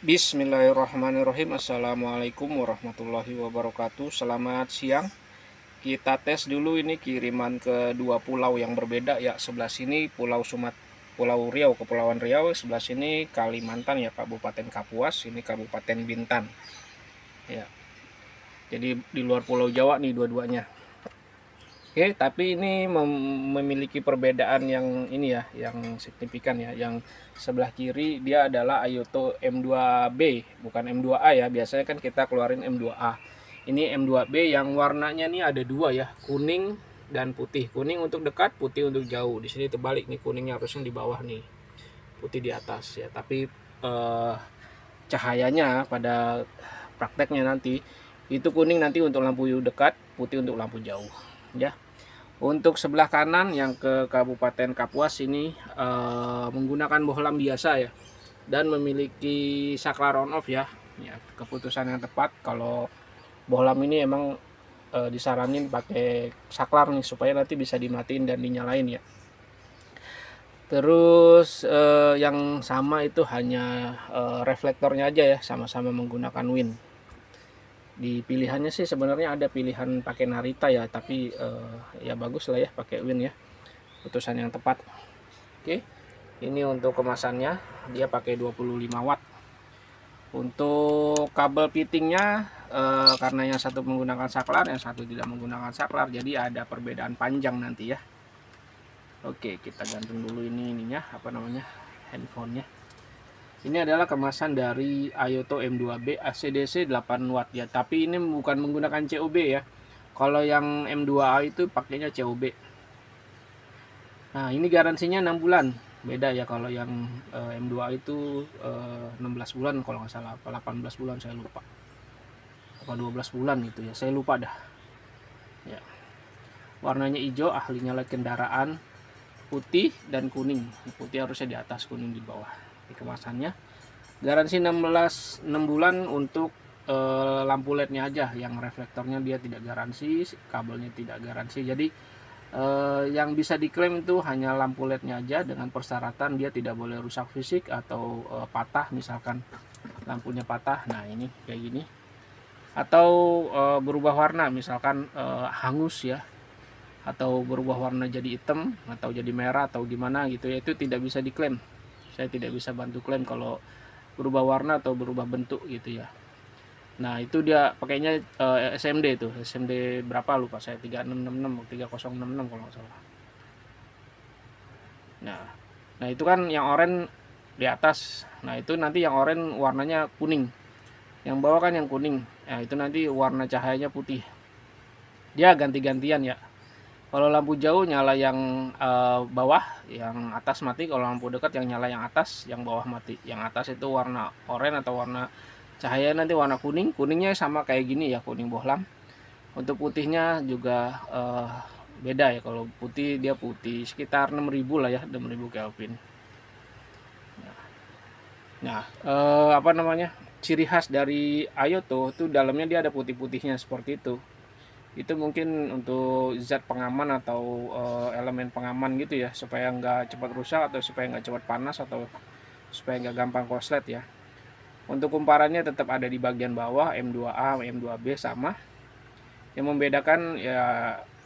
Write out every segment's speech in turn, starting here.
Bismillahirrahmanirrahim. Assalamualaikum warahmatullahi wabarakatuh. Selamat siang. Kita tes dulu ini kiriman ke dua pulau yang berbeda ya. Sebelah sini Pulau Riau, Kepulauan Riau. Sebelah sini Kalimantan ya, Kabupaten Kapuas. Ini Kabupaten Bintan. Ya. Jadi di luar Pulau Jawa nih dua-duanya. Oke, tapi ini memiliki perbedaan yang ini ya, yang signifikan ya. Yang sebelah kiri dia adalah Ayoto M2B, bukan M2A ya. Biasanya kan kita keluarin M2A. Ini M2B yang warnanya nih ada dua ya, kuning dan putih. Kuning untuk dekat, putih untuk jauh. Di sini terbalik nih, kuningnya harusnya di bawah nih, putih di atas ya. Tapi cahayanya pada prakteknya nanti itu kuning nanti untuk lampu dekat, putih untuk lampu jauh ya. Untuk sebelah kanan yang ke Kabupaten Kapuas ini menggunakan bohlam biasa ya, dan memiliki saklar on off ya. Ya, keputusan yang tepat. Kalau bohlam ini emang disaranin pakai saklar nih supaya nanti bisa dimatiin dan dinyalain ya. Terus yang sama itu hanya reflektornya aja ya, sama-sama menggunakan win. Di pilihannya sih sebenarnya ada pilihan pakai Narita ya, tapi ya bagus lah ya pakai Win ya, putusan yang tepat. Oke, ini untuk kemasannya dia pakai 25 watt. Untuk kabel fittingnya karena yang satu menggunakan saklar, yang satu tidak menggunakan saklar, jadi ada perbedaan panjang nanti ya. Oke, kita gantung dulu ininya apa namanya, handphonenya. Ini adalah kemasan dari Ayoto M2B ACDC 8 watt ya, tapi ini bukan menggunakan COB ya. Kalau yang M2A itu pakainya COB. Nah, ini garansinya 6 bulan. Beda ya kalau yang M2A itu 16 bulan kalau nggak salah, apa 18 bulan saya lupa. Apa 12 bulan gitu ya, saya lupa dah. Ya. Warnanya hijau, ahli nyala kendaraan, putih dan kuning. Putih harusnya di atas, kuning di bawah. Di kemasannya garansi 6 bulan untuk lampu LED-nya aja, yang reflektornya dia tidak garansi, kabelnya tidak garansi. Jadi yang bisa diklaim itu hanya lampu LED-nya aja, dengan persyaratan dia tidak boleh rusak fisik atau patah, misalkan lampunya patah. Nah, ini kayak gini. Atau berubah warna, misalkan hangus ya, atau berubah warna jadi hitam atau jadi merah atau gimana gitu ya, itu tidak bisa diklaim. Saya tidak bisa bantu klaim kalau berubah warna atau berubah bentuk gitu ya. Nah, itu dia pakainya SMD itu. SMD berapa lupa saya, 3666 atau 3066 kalau nggak salah. Nah, itu kan yang oranye di atas. Nah, itu nanti yang oranye warnanya kuning. Yang bawah kan yang kuning. Nah, itu nanti warna cahayanya putih. Dia ganti-gantian ya. Kalau lampu jauh nyala yang bawah, yang atas mati. Kalau lampu dekat yang nyala yang atas, yang bawah mati. Yang atas itu warna oranye atau warna cahaya nanti warna kuning. Kuningnya sama kayak gini ya, kuning bohlam. Untuk putihnya juga beda ya. Kalau putih dia putih sekitar 6000 lah ya, 6000 Kelvin. Nah, apa namanya, ciri khas dari Ayoto itu dalamnya dia ada putih-putihnya seperti itu. Itu mungkin untuk zat pengaman atau elemen pengaman gitu ya, supaya nggak cepat rusak atau supaya nggak cepat panas atau supaya nggak gampang korslet ya. Untuk kumparannya tetap ada di bagian bawah, M2A, M2B sama. Yang membedakan ya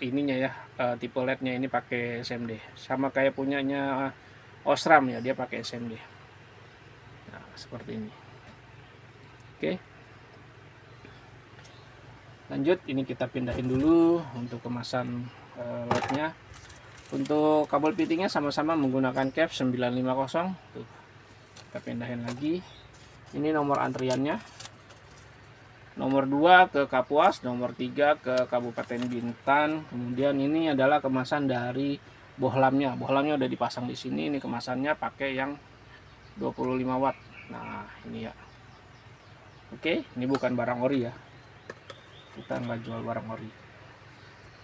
ininya ya, tipe LED-nya ini pakai SMD. Sama kayak punyanya Osram ya, dia pakai SMD. Nah, seperti ini. Oke. Lanjut, ini kita pindahin dulu untuk kemasan LED-nya. Untuk kabel fittingnya sama-sama menggunakan cap 950. Tuh, kita pindahin lagi. Ini nomor antriannya. Nomor 2 ke Kapuas, nomor 3 ke Kabupaten Bintan. Kemudian ini adalah kemasan dari bohlamnya. Bohlamnya udah dipasang di sini. Ini kemasannya pakai yang 25 watt. Nah, ini ya. Oke, ini bukan barang ori ya. Kita nggak jual barang ori.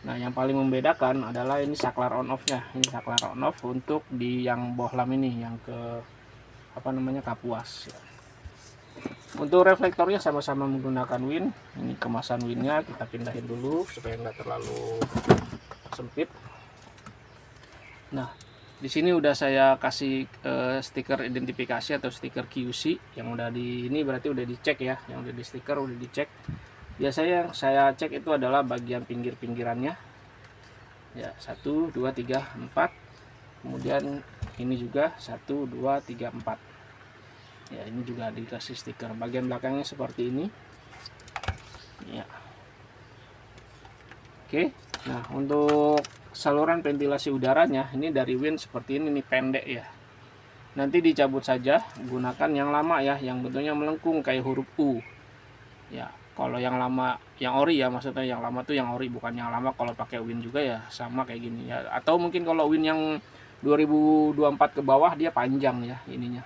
Nah, yang paling membedakan adalah ini saklar on off nya. Ini saklar on off untuk di yang bohlam ini, yang ke apa namanya, Kapuas ya. Untuk reflektornya sama-sama menggunakan win. Ini kemasan winnya kita pindahin dulu supaya nggak terlalu sempit. Nah, Di sini udah saya kasih stiker identifikasi atau stiker QC yang udah di ini, berarti udah dicek ya, yang udah di stiker udah dicek. Biasanya yang saya cek itu adalah bagian pinggir-pinggirannya ya, 1 2 3 4. Kemudian ini juga 1 2 3 4 ya, ini juga dikasih stiker. Bagian belakangnya seperti ini ya. Oke, nah untuk saluran ventilasi udaranya ini dari Win seperti ini nih, pendek ya. Nanti dicabut saja, gunakan yang lama ya, yang bentuknya melengkung kayak huruf U ya. Kalau yang lama, yang ori ya, maksudnya yang lama tuh yang ori, bukan yang lama kalau pakai Win juga ya sama kayak gini ya. Atau mungkin kalau Win yang 2024 ke bawah dia panjang ya ininya.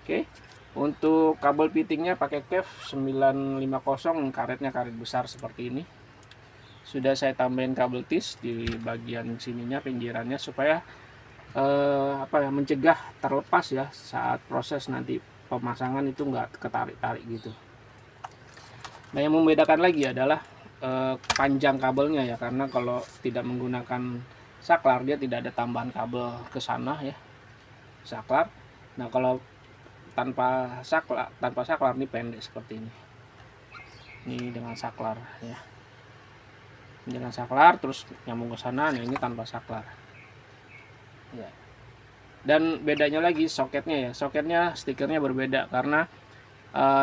Oke, untuk kabel fittingnya pakai KEF 950, karetnya karet besar seperti ini. Sudah saya tambahin kabel tis di bagian sininya, pinggirannya, supaya mencegah terlepas ya saat proses nanti pemasangan, itu nggak ketarik-tarik gitu. Nah, yang membedakan lagi adalah panjang kabelnya ya, karena kalau tidak menggunakan saklar dia tidak ada tambahan kabel ke sana ya, saklar. Nah, kalau tanpa saklar ini pendek seperti ini. Ini dengan saklar ya. Dengan saklar terus nyambung ke sana. Nah, ini tanpa saklar. Ya. Dan bedanya lagi soketnya ya. Soketnya stikernya berbeda karena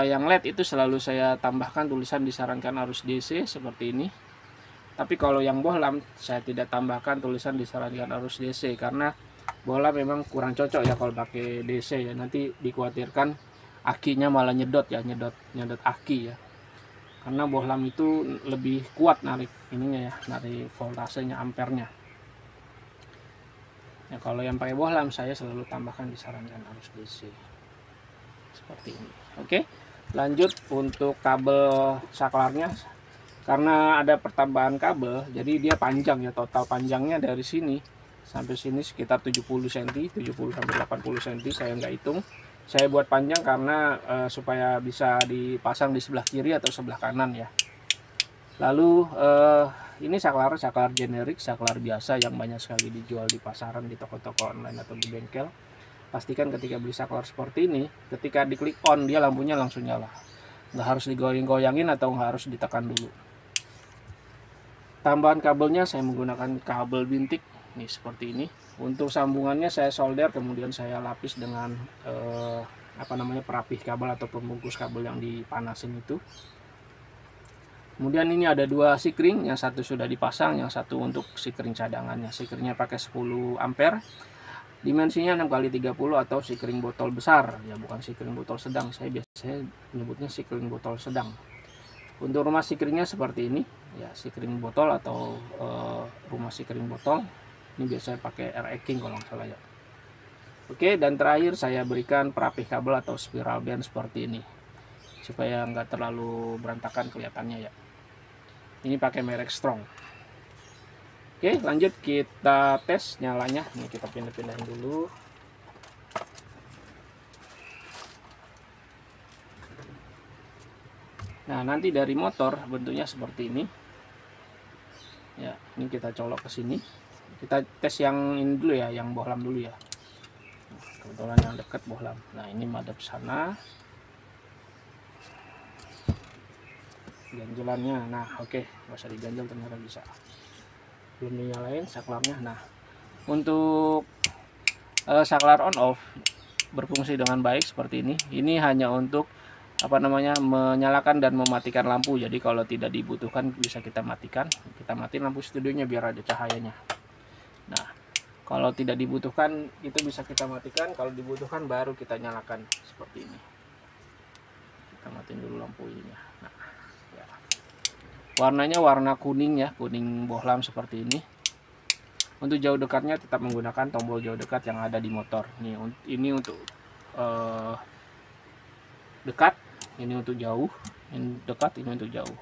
yang LED itu selalu saya tambahkan tulisan disarankan arus DC seperti ini. Tapi kalau yang bohlam saya tidak tambahkan tulisan disarankan arus DC karena bohlam memang kurang cocok ya kalau pakai DC ya. Nanti dikhawatirkan akinya malah nyedot ya, nyedot aki ya. Karena bohlam itu lebih kuat narik ininya ya, narik voltasenya, ampernya. Ya, kalau yang pakai bohlam saya selalu tambahkan disarankan arus DC seperti ini. Oke, lanjut untuk kabel saklarnya. Karena ada pertambahan kabel, jadi dia panjang ya, total panjangnya dari sini sampai sini sekitar 70 cm, 70 sampai 80 cm, saya nggak hitung. Saya buat panjang karena supaya bisa dipasang di sebelah kiri atau sebelah kanan ya. Lalu ini saklar generik, saklar biasa yang banyak sekali dijual di pasaran, di toko-toko online atau di bengkel. Pastikan ketika beli saklar seperti ini, ketika diklik on dia lampunya langsung nyala. Nggak harus digoyang-goyangin atau nggak harus ditekan dulu. Tambahan kabelnya saya menggunakan kabel bintik nih seperti ini. Untuk sambungannya saya solder, kemudian saya lapis dengan perapih kabel atau pembungkus kabel yang dipanasin itu. Kemudian ini ada dua sikring, yang satu sudah dipasang, yang satu untuk sikring cadangannya. Sikringnya pakai 10 ampere. Dimensinya 6x30 atau sikring botol besar ya, bukan sikring botol sedang. Saya biasanya menyebutnya sikring botol sedang. Untuk rumah sikringnya seperti ini ya, sikring botol atau rumah sikring botol. Ini biasanya pakai R-King kalau nggak salah ya. Oke, dan terakhir saya berikan perapih kabel atau spiral band seperti ini supaya nggak terlalu berantakan kelihatannya ya. Ini pakai merek Strong. Oke, lanjut kita tes nyalanya. Ini kita pindah-pindahin dulu. Nah, nanti dari motor bentuknya seperti ini. Ya, ini kita colok ke sini. Kita tes yang ini dulu ya, yang bohlam dulu ya. Kebetulan yang dekat bohlam. Nah, ini madep sana. Ganjelannya. Nah, oke, nggak usah diganjel, ternyata bisa. Belum dinyalain saklarnya. Nah, untuk saklar on off berfungsi dengan baik seperti ini. Ini hanya untuk menyalakan dan mematikan lampu. Jadi kalau tidak dibutuhkan bisa kita matikan. Kita matiin lampu studionya biar ada cahayanya. Nah, kalau tidak dibutuhkan itu bisa kita matikan. Kalau dibutuhkan baru kita nyalakan seperti ini. Kita matiin dulu lampu ininya. Nah, ya. Warnanya warna kuning ya, kuning bohlam seperti ini. Untuk jauh dekatnya tetap menggunakan tombol jauh dekat yang ada di motor. Ini untuk dekat, ini untuk jauh, ini dekat, ini untuk jauh.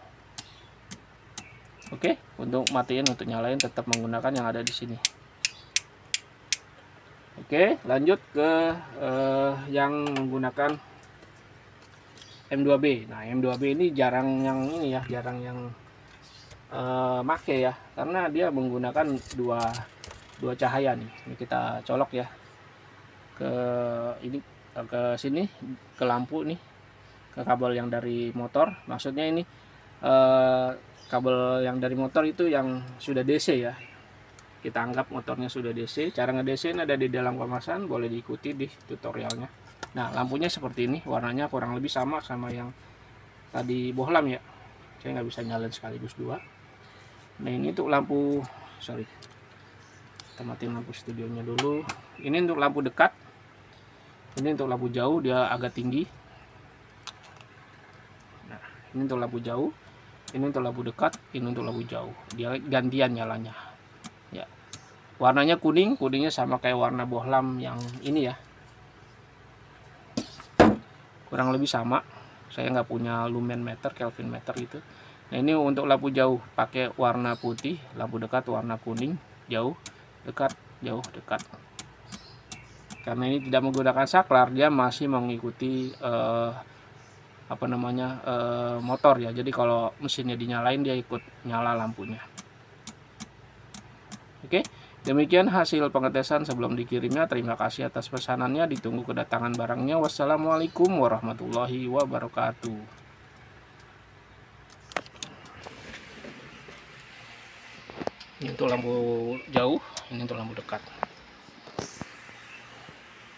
Oke, untuk matiin, untuk nyalain tetap menggunakan yang ada di sini. Oke, lanjut ke yang menggunakan M2B. Nah, M2B ini jarang yang make ya, karena dia menggunakan dua cahaya nih. Ini kita colok ya ke ini, ke sini, ke lampu nih, ke kabel yang dari motor. Maksudnya ini kabel yang dari motor itu yang sudah DC ya. Kita anggap motornya sudah DC. Cara nge-DC ini ada di dalam kemasan, boleh diikuti di tutorialnya. Nah, lampunya seperti ini, warnanya kurang lebih sama yang tadi bohlam ya. Saya nggak bisa nyalain sekaligus dua. Nah, ini untuk lampu, sorry, kita matiin lampu studionya dulu. Ini untuk lampu dekat, ini untuk lampu jauh, dia agak tinggi. Nah, ini untuk lampu jauh, ini untuk lampu dekat, ini untuk lampu jauh. Dia gantian nyalanya ya. Warnanya kuning, kuningnya sama kayak warna bohlam yang ini ya, kurang lebih sama. Saya nggak punya lumen meter, Kelvin meter itu. Nah, ini untuk lampu jauh pakai warna putih, lampu dekat warna kuning, jauh, dekat, jauh, dekat. Karena ini tidak menggunakan saklar, dia masih mengikuti motor ya. Jadi kalau mesinnya dinyalain, dia ikut nyala lampunya. Oke, demikian hasil pengetesan sebelum dikirimnya. Terima kasih atas pesanannya, ditunggu kedatangan barangnya. Wassalamualaikum warahmatullahi wabarakatuh. Ini untuk lampu jauh, ini untuk lampu dekat.